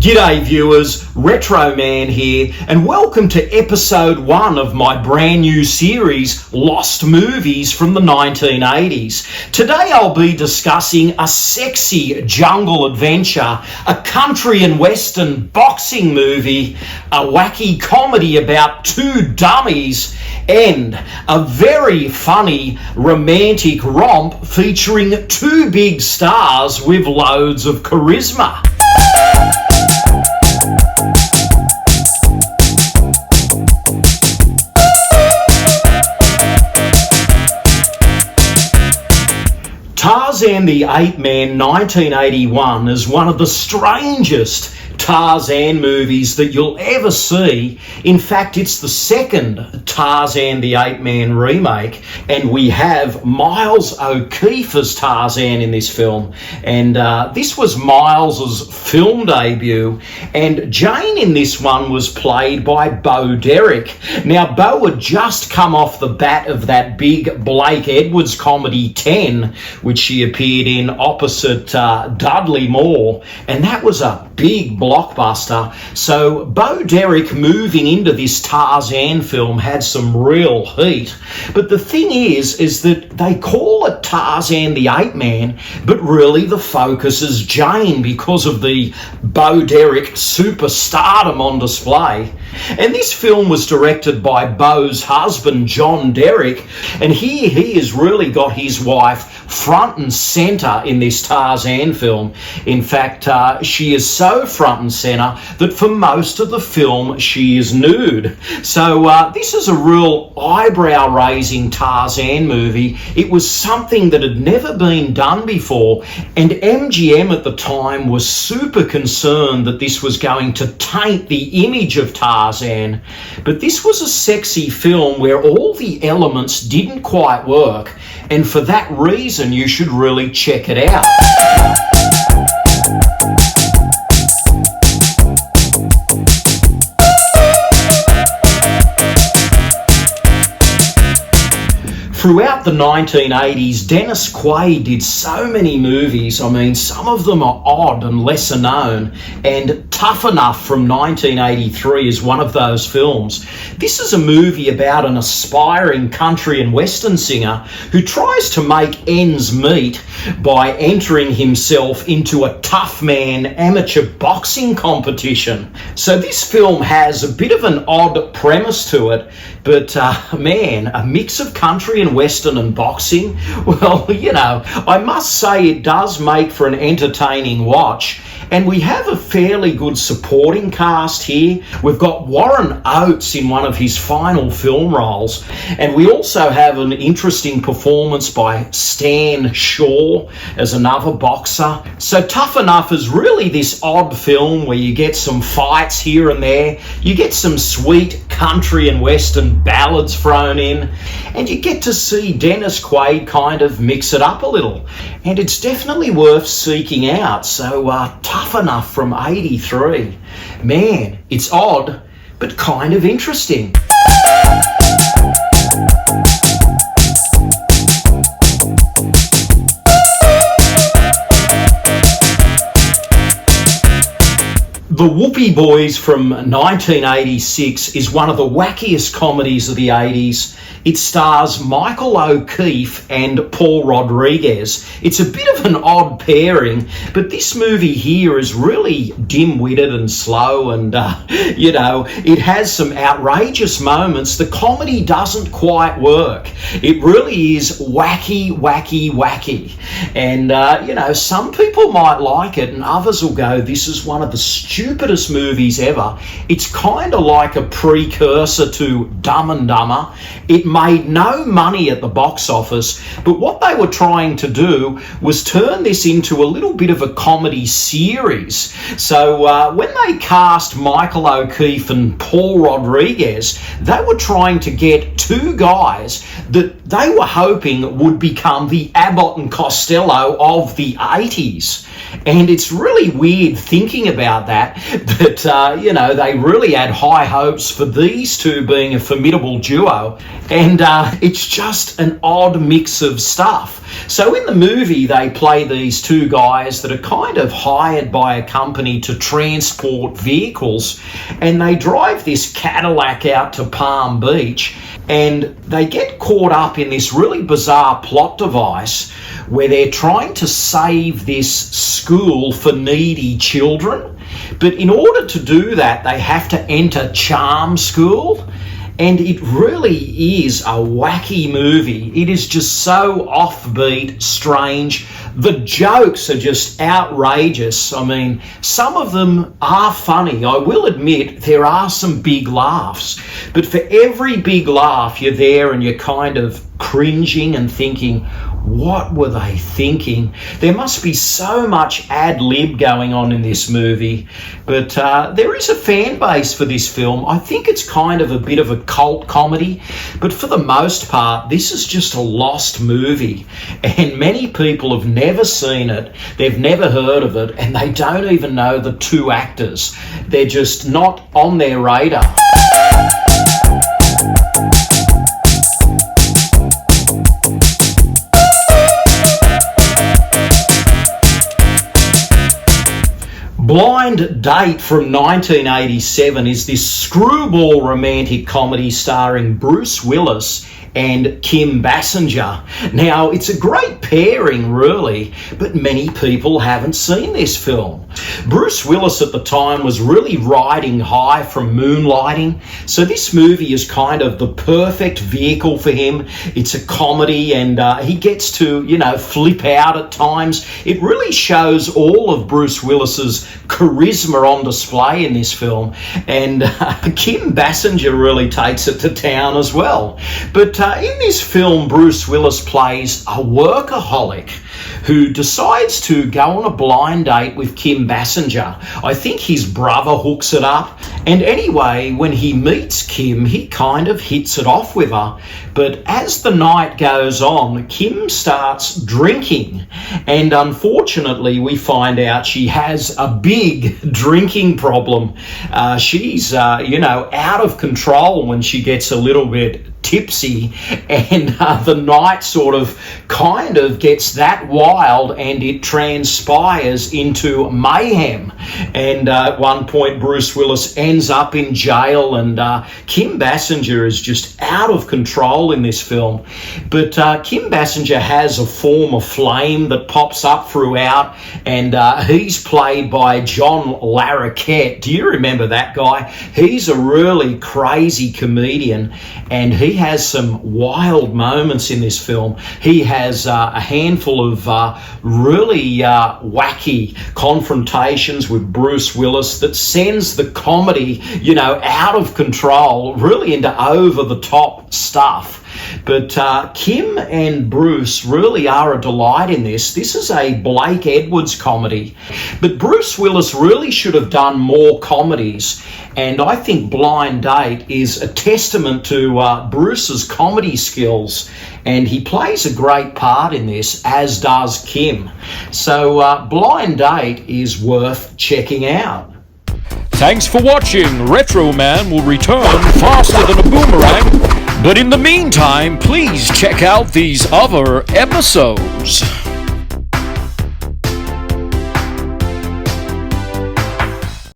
G'day viewers, Retro Man here, and welcome to episode 1 of my brand new series, Lost Movies from the 1980s. Today I'll be discussing a sexy jungle adventure, a country and western boxing movie, a wacky comedy about two dummies, and a very funny romantic romp featuring two big stars with loads of charisma. Tarzan the Ape Man 1981 is one of the strangest Tarzan movies that you'll ever see. In fact, it's the second Tarzan the Ape Man remake, and we have Miles O'Keefe as Tarzan in this film. And this was Miles's film debut, and Jane in this one was played by Bo Derek. Now, Bo had just come off the bat of that big Blake Edwards comedy 10, which she appeared in opposite Dudley Moore, and that was a big blockbuster. So Bo Derek moving into this Tarzan film had some real heat. But the thing is that they call it Tarzan the Ape Man, but really the focus is Jane because of the Bo Derek superstardom on display. And this film was directed by Bo's husband, John Derek, and he has really got his wife front and centre in this Tarzan film. In fact, she is so front and centre that for most of the film she is nude. So this is a real eyebrow-raising Tarzan movie. It was something that had never been done before, and MGM at the time was super concerned that this was going to taint the image of Tarzan. But this was a sexy film where all the elements didn't quite work, and for that reason you should really check it out. Throughout the 1980s, Dennis Quaid did so many movies. I mean, some of them are odd and lesser known, and Tough Enough from 1983 is one of those films. This is a movie about an aspiring country and western singer who tries to make ends meet by entering himself into a tough man amateur boxing competition. So this film has a bit of an odd premise to it, but man, a mix of country and western and boxing, well, you know, I must say it does make for an entertaining watch. And we have a fairly good supporting cast here. We've got Warren Oates in one of his final film roles, and we also have an interesting performance by Stan Shaw as another boxer. So Tough Enough is really this odd film where you get some fights here and there, you get some sweet country and western ballads thrown in, and you get to see Dennis Quaid kind of mix it up a little. And it's definitely worth seeking out. So Tough Enough from 83. Man, it's odd, but kind of interesting. The Whoopie Boys from 1986 is one of the wackiest comedies of the 80s. It stars Michael O'Keefe and Paul Rodriguez. It's a bit of an odd pairing, but this movie here is really dim-witted and slow, and, you know, it has some outrageous moments. The comedy doesn't quite work. It really is wacky, wacky, wacky. And, you know, some people might like it, and others will go, this is one of the stupidest movies ever. It's kind of like a precursor to Dumb and Dumber. It made no money at the box office, but what they were trying to do was turn this into a little bit of a comedy series. So when they cast Michael O'Keefe and Paul Rodriguez, they were trying to get two guys that they were hoping would become the Abbott and Costello of the 80s. And it's really weird thinking about that, that. But, they really had high hopes for these two being a formidable duo. And it's just an odd mix of stuff. So in the movie, they play these two guys that are kind of hired by a company to transport vehicles, and they drive this Cadillac out to Palm Beach, and they get caught up in this really bizarre plot device where they're trying to save this school for needy children. But in order to do that, they have to enter charm school. And it really is a wacky movie. It is just so offbeat, strange. The jokes are just outrageous. I mean, some of them are funny. I will admit there are some big laughs. But for every big laugh, you're there and you're kind of cringing and thinking, what were they thinking? There must be so much ad-lib going on in this movie. But there is a fan base for this film. I think it's kind of a bit of a cult comedy. But for the most part, this is just a lost movie. And many people have never seen it. They've never heard of it. And they don't even know the two actors. They're just not on their radar. Blind Date from 1987 is this screwball romantic comedy starring Bruce Willis and Kim Basinger. Now, it's a great pairing, really, but many people haven't seen this film. Bruce Willis at the time was really riding high from Moonlighting, so this movie is kind of the perfect vehicle for him. It's a comedy, and he gets to, flip out at times. It really shows all of Bruce Willis's charisma on display in this film, and Kim Basinger really takes it to town as well. But in this film, Bruce Willis plays a workaholic who decides to go on a blind date with Kim Basinger. I think his brother hooks it up. And anyway, when he meets Kim, he kind of hits it off with her. But as the night goes on, Kim starts drinking. And unfortunately, we find out she has a big drinking problem. She's, out of control when she gets a little bit tipsy, and the night kind of gets that wild, and it transpires into mayhem. And at one point, Bruce Willis ends up in jail, and Kim Basinger is just out of control in this film. But Kim Basinger has a form of flame that pops up throughout, and he's played by John Larroquette. Do you remember that guy? He's a really crazy comedian, and he has some wild moments in this film. He has a handful of really wacky confrontations with Bruce Willis that sends the comedy, out of control, really into over-the-top stuff. But Kim and Bruce really are a delight in this. This is a Blake Edwards comedy. But Bruce Willis really should have done more comedies. And I think Blind Date is a testament to Bruce's comedy skills. And he plays a great part in this, as does Kim. So Blind Date is worth checking out. Thanks for watching. Retro Man will return faster than a boomerang. But in the meantime, please check out these other episodes.